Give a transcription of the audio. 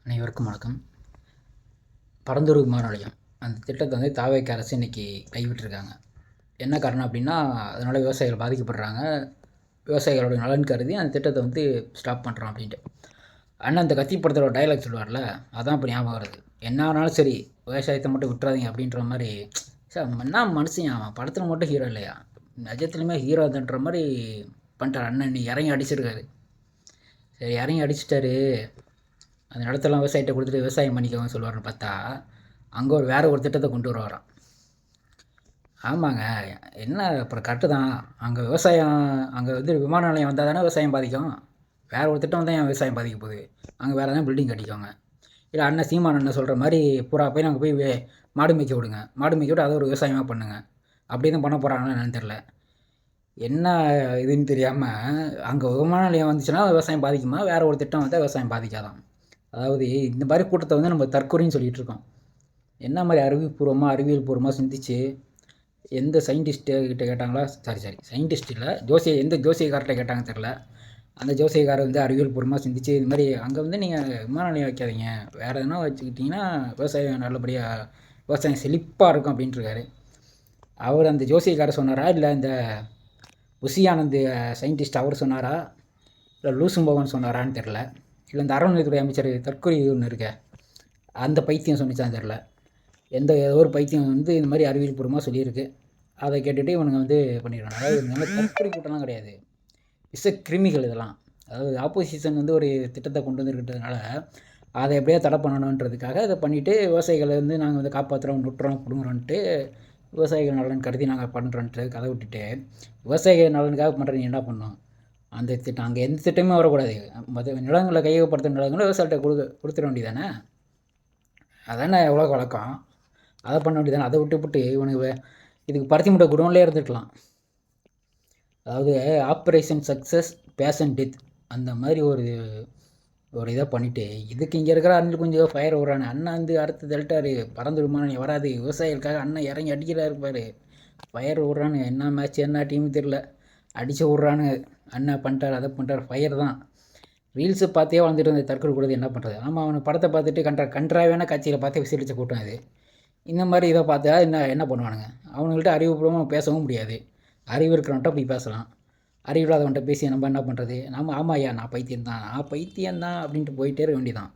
அனைவருக்கும் வணக்கம். பரந்தூர் விமான நிலையம் அந்த திட்டத்தை வந்து தாவேக அரசு இன்றைக்கி கைவிட்டிருக்காங்க. என்ன காரணம் அப்படின்னா, அதனால் விவசாயிகள் பாதிக்கப்படுறாங்க. விவசாயிகளோட நலன் கருதி அந்த திட்டத்தை வந்து ஸ்டாப் பண்ணுறோம் அப்படின்ட்டு. அண்ணன் அந்த கத்தி படத்தோட டைலாக் சொல்லுவார்ல, அதான் இப்போ ஞாபகம் வருது. என்ன ஆனாலும் சரி விவசாயத்தை மட்டும் விட்டுறாதீங்க அப்படின்ற மாதிரி. சார் என்ன மனுஷன், அவன் படத்தில் மட்டும் ஹீரோ இல்லையா, நிஜத்துலையுமே ஹீரோ அதுன்ற மாதிரி பண்ணிட்டார் அண்ணன். இன்னைக்கு இறங்கி அடிச்சிருக்காரு. சரி, இறங்கி அடிச்சிட்டாரு. அந்த நிலத்தெல்லாம் விவசாயிட்ட கொடுத்துட்டு விவசாயம் பண்ணிக்கோங்க சொல்லுவார்னு பார்த்தா, அங்கே வேறு ஒரு திட்டத்தை கொண்டு வருவாராம். ஆமாங்க, என்ன அப்புறம் கரெக்டு தான். அங்கே விவசாயம், அங்கே வந்து விமான நிலையம் வந்தால் தானே விவசாயம் பாதிக்கும். வேறு ஒரு திட்டம் தான் என் விவசாயம் பாதிக்க போகுது. அங்கே வேறு எதாவது பில்டிங் கட்டிக்கோங்க. இல்லை அண்ணன் சீமான் அண்ணன் சொல்கிற மாதிரி பூரா போய் நாங்கள் போய் மாடு மேய்க்க விடுங்க, மாடு மேய்க்க விட்டு அதை ஒரு விவசாயமாக பண்ணுங்கள். அப்படி தான் பண்ண போகிறாங்கன்னு என்னன்னு தெரில. என்ன இதுன்னு தெரியாமல் அங்கே விமான நிலையம் வந்துச்சுன்னா விவசாயம் பாதிக்குமா, வேறு ஒரு திட்டம் வந்தால் விவசாயம் பாதிக்காதான். அதாவது இந்த மாதிரி கூட்டத்தை வந்து நம்ம தற்கொலைன்னு சொல்லிகிட்டு இருக்கோம். என்ன மாதிரி அறிவியல் பூர்வமாக சிந்திச்சு எந்த சயின்டிஸ்ட்டுக்கிட்ட கேட்டாங்களா, சயின்டிஸ்ட் இல்லை, எந்த ஜோசியக்கார்ட்ட கேட்டாங்க தெரில. அந்த ஜோசியக்காரர் வந்து அறிவியல் பூர்வமாக சிந்திச்சு இது மாதிரி அங்கே வந்து நீங்கள் விமான நிலையம் வைக்காதீங்க, வேறு எதுனா வச்சுக்கிட்டிங்கன்னா விவசாயம் நல்லபடியாக விவசாயம் செழிப்பாக இருக்கும் அப்படின்ட்டுருக்காரு. அவர் அந்த ஜோசியக்காரர் சொன்னாரா, இல்லை இந்த உசியானந்த் சயின்டிஸ்ட் அவர் சொன்னாரா, இல்லை லூசும்பவன் சொன்னாரான்னு தெரில. இல்லை இந்த அறநிலையத்துறை அமைச்சர் தற்கொலை ஒன்று இருக்க அந்த பைத்தியம் சொன்னிச்சான்னு தெரில. ஏதோ ஒரு பைத்தியம் வந்து இந்த மாதிரி அறிவியல் பூர்வமாக சொல்லியிருக்கு. அதை கேட்டுட்டு இவனுங்க வந்து பண்ணிடுறாங்க. அதாவது இந்த மாதிரி தற்கொலை கூட்டம்லாம் கிடையாது, கிருமிகள் இதெல்லாம். அதாவது ஆப்போசிஷன் வந்து ஒரு திட்டத்தை கொண்டு வந்துருக்கிறதுனால அதை எப்படியா தடை பண்ணணுன்றதுக்காக அதை பண்ணிவிட்டு விவசாயிகளை வந்து நாங்கள் வந்து காப்பாற்றுறோம், நுட்டுறோம், பிடுங்குறோன்ட்டு விவசாயிகள் நலன் கருதி நாங்கள் பண்ணுறோன்ட்டு கதை விட்டுட்டு விவசாயிகள் நலனுக்காக பண்ணுறது என்ன பண்ணோம். அந்த திட்டம் அங்கே எந்த திட்டமே வரக்கூடாது. நிலங்களை கையகப்படுத்துகிற நிலங்களை விவசாயிகிட்ட கொடுத்துட வேண்டியதானே. அதானே எவ்வளோ வழக்கம். அதை பண்ண வேண்டியதானே. அதை விட்டுவிட்டு இவனுக்கு இதுக்கு பருத்தி மூட்டை குடோன்லேயே இருந்துருக்கலாம். அதாவது ஆப்ரேஷன் சக்ஸஸ் பேஷன் டெத் அந்த மாதிரி ஒரு இதை பண்ணிவிட்டு இதுக்கு இங்கே இருக்கிற அண்ணன் கொஞ்சம் ஃபயர் விட்றானு. அண்ணன் வந்து அடுத்து தள்ளிட்டாரு, பறந்து விமானம் வராது, விவசாயிகளுக்காக அண்ணன் இறங்கி அடிக்கிறாரு இருப்பார், ஃபயர் விட்றானு. என்ன மேட்ச் என்ன டீம் தெரில, அடித்து விட்றானு. அண்ணன் பண்ணிட்டார், அதை பண்ணிட்டார், ஃபயர் தான். ரீல்ஸு பார்த்தே வந்துட்டு அந்த தற்கொலை கூடாது, என்ன பண்ணுறது. ஆமாம், அவனை படத்தை பார்த்துட்டு கன்றாவியான காட்சியில் பார்த்து விசிலிச்ச கூட்டம் இது. இந்த மாதிரி இதை பார்த்தா என்ன பண்ணுவானுங்க. அவனுங்கள்ட்ட அறிவுபூர்வமாக பேசவும் முடியாது. அறிவு இருக்கிறவன்ட்ட அப்படி பேசலாம், அறிவில்லாதவன்ட்ட பேசி நம்ம என்ன பண்ணுறது. ஆமாம் ஐயா, நான் பைத்தியம்தான் அப்படின்ட்டு போயிட்டே இருக்க வேண்டியதான்.